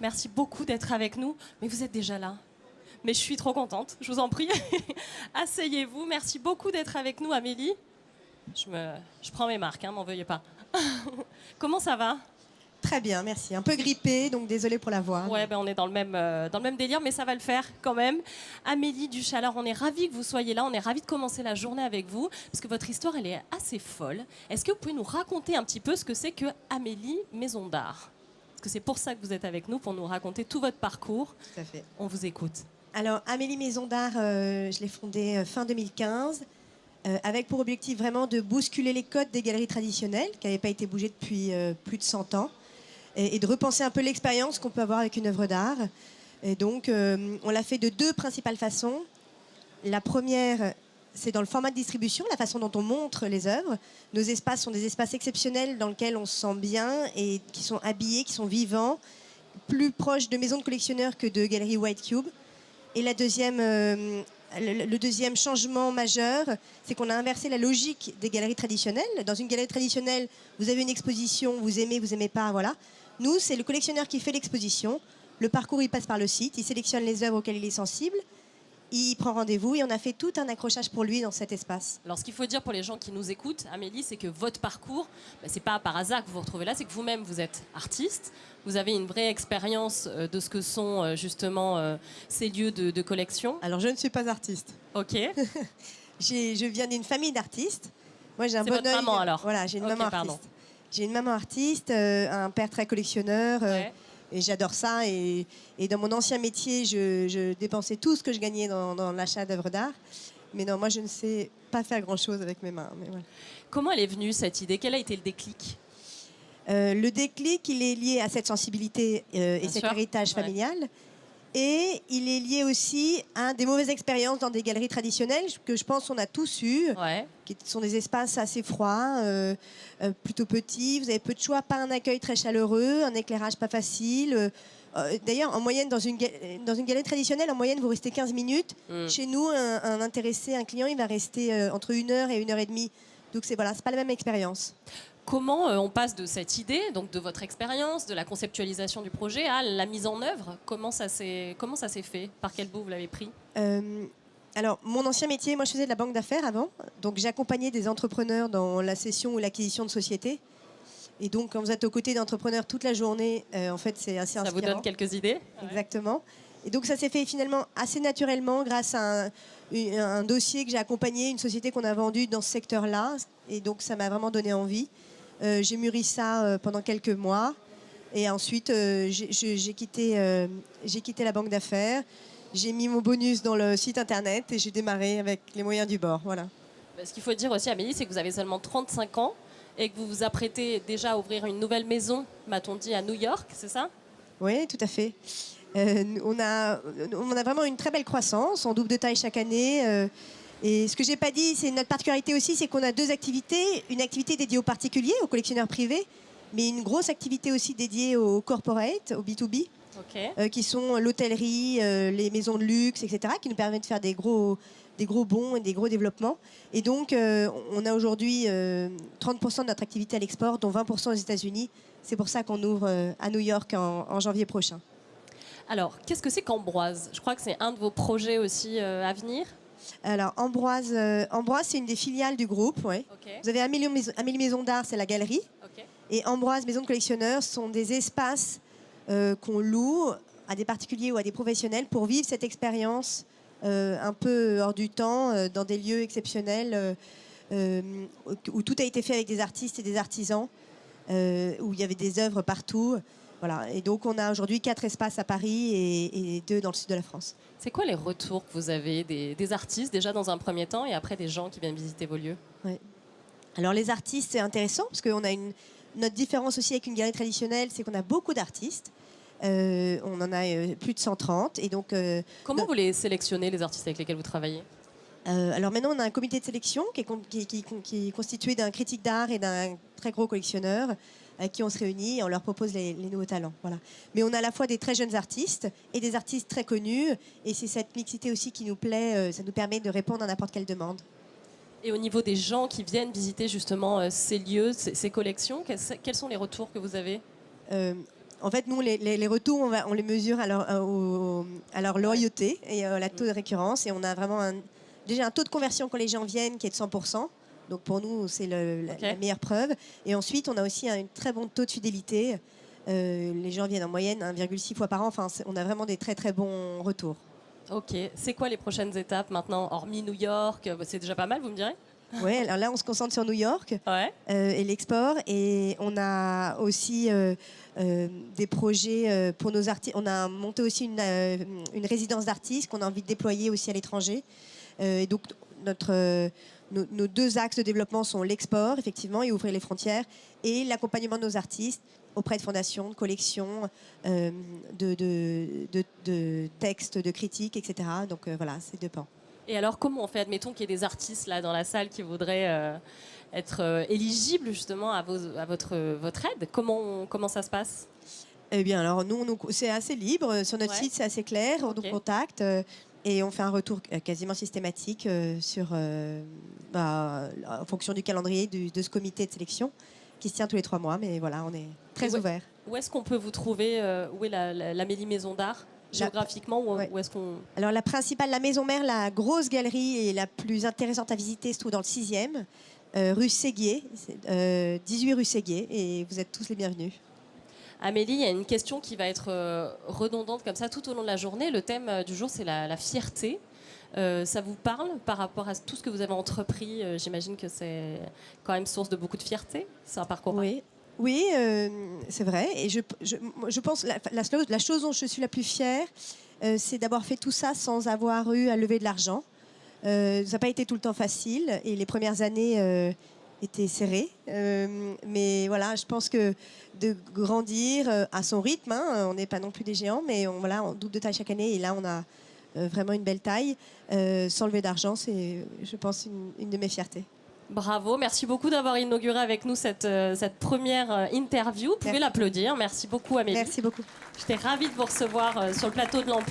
merci beaucoup d'être avec nous. Mais vous êtes déjà là. Mais je suis trop contente, je vous en prie. Asseyez-vous. Merci beaucoup d'être avec nous, Amélie. Je prends mes marques, m'en veuillez pas. Comment ça va? Très bien, merci. Un peu grippée, donc désolée pour la voix. Ouais, on est dans le même délire, mais ça va le faire quand même. Amélie Duchaleur, on est ravis que vous soyez là. On est ravis de commencer la journée avec vous, parce que votre histoire, elle est assez folle. Est-ce que vous pouvez nous raconter un petit peu ce que c'est que Amélie Maison d'Art? Parce que c'est pour ça que vous êtes avec nous, pour nous raconter tout votre parcours. Tout à fait. On vous écoute. Alors, Amélie Maison d'Art, je l'ai fondée fin 2015, avec pour objectif vraiment de bousculer les codes des galeries traditionnelles, qui n'avaient pas été bougées depuis plus de 100 ans, et de repenser un peu l'expérience qu'on peut avoir avec une œuvre d'art. Et donc, on l'a fait de deux principales façons. La première, c'est dans le format de distribution, la façon dont on montre les œuvres. Nos espaces sont des espaces exceptionnels dans lesquels on se sent bien et qui sont habillés, qui sont vivants, plus proches de maisons de collectionneurs que de galeries White Cube. Et le deuxième changement majeur, c'est qu'on a inversé la logique des galeries traditionnelles. Dans une galerie traditionnelle, vous avez une exposition, vous aimez pas, voilà. Nous, c'est le collectionneur qui fait l'exposition. Le parcours, il passe par le site, il sélectionne les œuvres auxquelles il est sensible, il prend rendez-vous et on a fait tout un accrochage pour lui dans cet espace. Alors, ce qu'il faut dire pour les gens qui nous écoutent, Amélie, c'est que votre parcours, c'est pas par hasard que vous vous retrouvez là, c'est que vous-même, vous êtes artiste. Vous avez une vraie expérience de ce que sont justement ces lieux de collection. Alors, je ne suis pas artiste. Ok. Je viens d'une famille d'artistes. Moi, j'ai un bon œil. C'est votre maman alors. Voilà, j'ai une Okay, maman artiste. J'ai une maman artiste, un père très collectionneur. Ouais. Et j'adore ça. Et dans mon ancien métier, je dépensais tout ce que je gagnais dans l'achat d'œuvres d'art. Mais non, moi, je ne sais pas faire grand-chose avec mes mains. Mais voilà. Comment elle est venue, cette idée? Quel a été le déclic? Le déclic, il est lié à cette sensibilité et cet héritage familial. Et il est lié aussi à des mauvaises expériences dans des galeries traditionnelles que je pense qu'on a tous eu, qui sont des espaces assez froids, plutôt petits. Vous avez peu de choix, pas un accueil très chaleureux, un éclairage pas facile. D'ailleurs, en moyenne, dans une galerie traditionnelle, en moyenne, vous restez 15 minutes. Chez nous, un intéressé, un client, il va rester entre 1 heure et 1 heure et demie. Donc c'est pas la même expérience. Comment on passe de cette idée, donc de votre expérience, de la conceptualisation du projet, à la mise en œuvre? Comment ça s'est fait? Par quel bout vous l'avez pris? Alors, mon ancien métier, moi je faisais de la banque d'affaires avant. Donc j'accompagnais des entrepreneurs dans la cession ou l'acquisition de sociétés. Et donc quand vous êtes aux côtés d'entrepreneurs toute la journée, en fait c'est assez inspirant. Ça vous donne quelques idées? Exactement. Et donc ça s'est fait finalement assez naturellement grâce à un dossier que j'ai accompagné, une société qu'on a vendue dans ce secteur-là. Et donc ça m'a vraiment donné envie. J'ai mûri ça pendant quelques mois et ensuite j'ai quitté la banque d'affaires, j'ai mis mon bonus dans le site internet et j'ai démarré avec les moyens du bord. Voilà. Ce qu'il faut dire aussi, Amélie, c'est que vous avez seulement 35 ans et que vous vous apprêtez déjà à ouvrir une nouvelle maison, m'a-t-on dit, à New York, c'est ça? Oui, tout à fait. On a vraiment une très belle croissance, on double de taille chaque année. Et ce que j'ai pas dit, c'est notre particularité aussi, c'est qu'on a deux activités. Une activité dédiée aux particuliers, aux collectionneurs privés, mais une grosse activité aussi dédiée aux corporate, aux B2B, qui sont l'hôtellerie, les maisons de luxe, etc., qui nous permettent de faire des gros bons et des gros développements. Et donc, on a aujourd'hui 30% de notre activité à l'export, dont 20% aux États-Unis. C'est pour ça qu'on ouvre à New York en janvier prochain. Alors, qu'est-ce que c'est qu'Ambroise? Je crois que c'est un de vos projets aussi à venir. Alors, Ambroise, c'est une des filiales du groupe. Ouais. Vous avez Amélie Maison d'Art, c'est la galerie. Et Ambroise, Maison de collectionneurs, sont des espaces qu'on loue à des particuliers ou à des professionnels pour vivre cette expérience un peu hors du temps, dans des lieux exceptionnels, où tout a été fait avec des artistes et des artisans, où il y avait des œuvres partout. Voilà. Et donc, on a aujourd'hui 4 espaces à Paris et 2 dans le sud de la France. C'est quoi les retours que vous avez des artistes, déjà dans un premier temps, et après des gens qui viennent visiter vos lieux? Alors, les artistes, c'est intéressant, parce qu'on a notre différence aussi avec une galerie traditionnelle, c'est qu'on a beaucoup d'artistes. On en a plus de 130. Et donc, comment vous les sélectionnez, les artistes avec lesquels vous travaillez? Alors maintenant, on a un comité de sélection qui est constitué d'un critique d'art et d'un très gros collectionneur avec qui on se réunit et on leur propose les nouveaux talents. Voilà. Mais on a à la fois des très jeunes artistes et des artistes très connus. Et c'est cette mixité aussi qui nous plaît. Ça nous permet de répondre à n'importe quelle demande. Et au niveau des gens qui viennent visiter justement ces lieux, ces collections, quels sont les retours que vous avez? En fait, nous, les retours, on les mesure à leur loyauté et à la taux de récurrence. Et on a vraiment déjà un taux de conversion quand les gens viennent qui est de 100%. Donc pour nous, c'est la meilleure preuve. Et ensuite, on a aussi un très bon taux de fidélité. Les gens viennent en moyenne 1,6 fois par an. Enfin, on a vraiment des très très bons retours. Ok. C'est quoi les prochaines étapes maintenant, hormis New York? C'est déjà pas mal, vous me direz? Oui, alors là, on se concentre sur New York et l'export. Et on a aussi des projets pour nos artistes. On a monté aussi une résidence d'artistes qu'on a envie de déployer aussi à l'étranger. Et donc, nos deux axes de développement sont l'export, effectivement, et ouvrir les frontières, et l'accompagnement de nos artistes auprès de fondations, de collections, de textes, de critiques, etc. Donc voilà, c'est deux pans. Et alors, comment on fait? Admettons qu'il y ait des artistes là dans la salle qui voudraient être éligibles justement à votre aide. Comment ça se passe? Eh bien, alors nous, c'est assez libre. Sur notre site, c'est assez clair. On nous contacte et on fait un retour quasiment systématique en fonction du calendrier de ce comité de sélection qui se tient tous les 3 mois. Mais voilà, on est très ouvert. Où est-ce qu'on peut vous trouver? Où est l'Amélie Maison d'Art? Géographiquement, où est-ce qu'on... Alors la principale, la maison mère, la grosse galerie et la plus intéressante à visiter se trouve dans le 6e, rue Séguier, 18 rue Séguier, et vous êtes tous les bienvenus. Amélie, il y a une question qui va être redondante comme ça tout au long de la journée. Le thème du jour, c'est la fierté. Ça vous parle par rapport à tout ce que vous avez entrepris? J'imagine que c'est quand même source de beaucoup de fierté. C'est un parcours. Oui, c'est vrai. Et je pense la chose dont je suis la plus fière, c'est d'avoir fait tout ça sans avoir eu à lever de l'argent. Ça n'a pas été tout le temps facile et les premières années étaient serrées. Mais voilà, je pense que de grandir à son rythme, on n'est pas non plus des géants, mais on double de taille chaque année et là on a vraiment une belle taille. Sans lever d'argent, c'est, je pense, une de mes fiertés. Bravo, merci beaucoup d'avoir inauguré avec nous cette première interview. Vous pouvez l'applaudir. Merci beaucoup, Amélie. Merci beaucoup. J'étais ravie de vous recevoir sur le plateau de l'Empire.